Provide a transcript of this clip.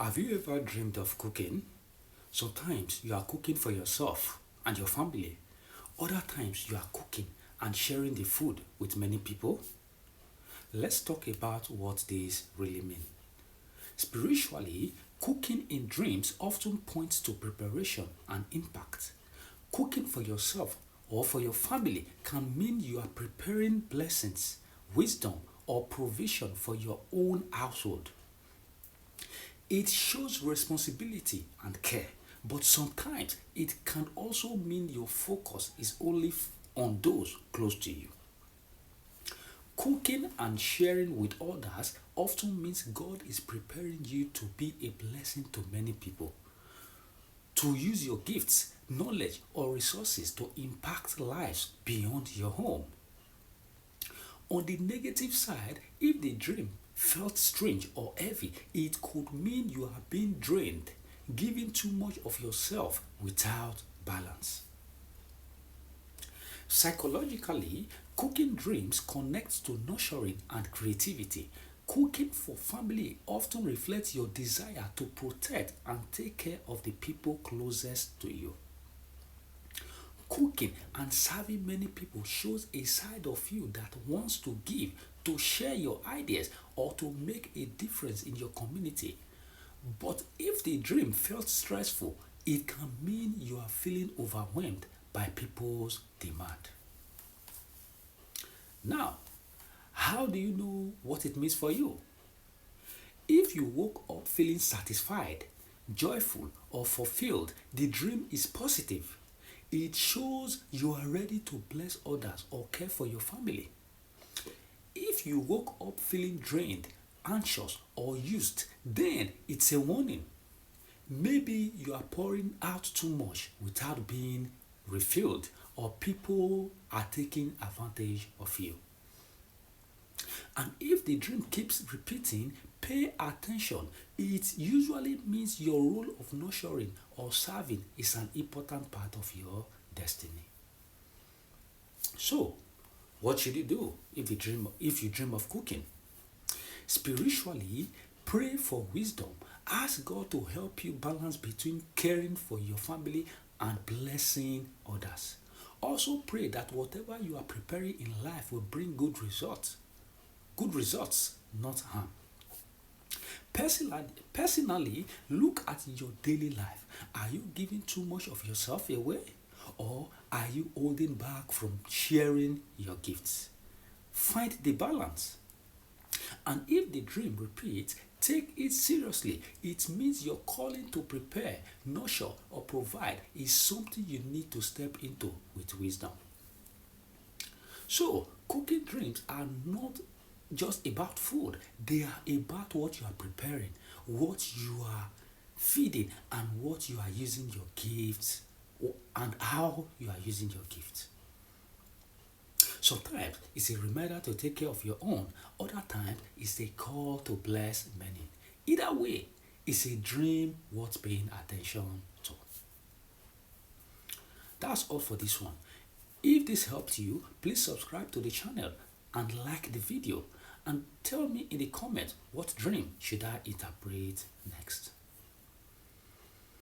Have you ever dreamed of cooking? Sometimes you are cooking for yourself and your family. Other times you are cooking and sharing the food with many people. Let's talk about what this really means. Spiritually, cooking in dreams often points to preparation and impact. Cooking for yourself or for your family can mean you are preparing blessings, wisdom, or provision for your own household. It shows responsibility and care, but sometimes it can also mean your focus is only on those close to you. Cooking and sharing with others often means God is preparing you to be a blessing to many people, to use your gifts, knowledge, or resources to impact lives beyond your home. On the negative side, if the dream felt strange or heavy, it could mean you are being drained, giving too much of yourself without balance. Psychologically, cooking dreams connect to nurturing and creativity. Cooking for family often reflects your desire to protect and take care of the people closest to you. Cooking and serving many people shows a side of you that wants to give, to share your ideas, or to make a difference in your community. But if the dream felt stressful, it can mean you are feeling overwhelmed by people's demand. Now, how do you know what it means for you? If you woke up feeling satisfied, joyful, or fulfilled, the dream is positive. It shows you are ready to bless others or care for your family. If you woke up feeling drained, anxious, or used, then it's a warning. Maybe you are pouring out too much without being refilled, or people are taking advantage of you. And if the dream keeps repeating, pay attention. It usually means your role of nurturing or serving is an important part of your destiny. So, what should you do if you dream of cooking? Spiritually, pray for wisdom. Ask God to help you balance between caring for your family and blessing others. Also pray that whatever you are preparing in life will bring good results. Good results, not harm. Personally, look at your daily life. Are you giving too much of yourself away? Or are you holding back from sharing your gifts? Find the balance. And if the dream repeats, take it seriously. It means your calling to prepare, nurture, or provide is something you need to step into with wisdom. So, cooking dreams are not just about food, they are about what you are preparing, what you are feeding, and what you are using your gifts and how you are using your gifts. Sometimes it's a reminder to take care of your own, other times it's a call to bless many. Either way, it's a dream worth paying attention to. That's all for this one. If this helped you, please subscribe to the channel and like the video and tell me in the comments what dream should I interpret next.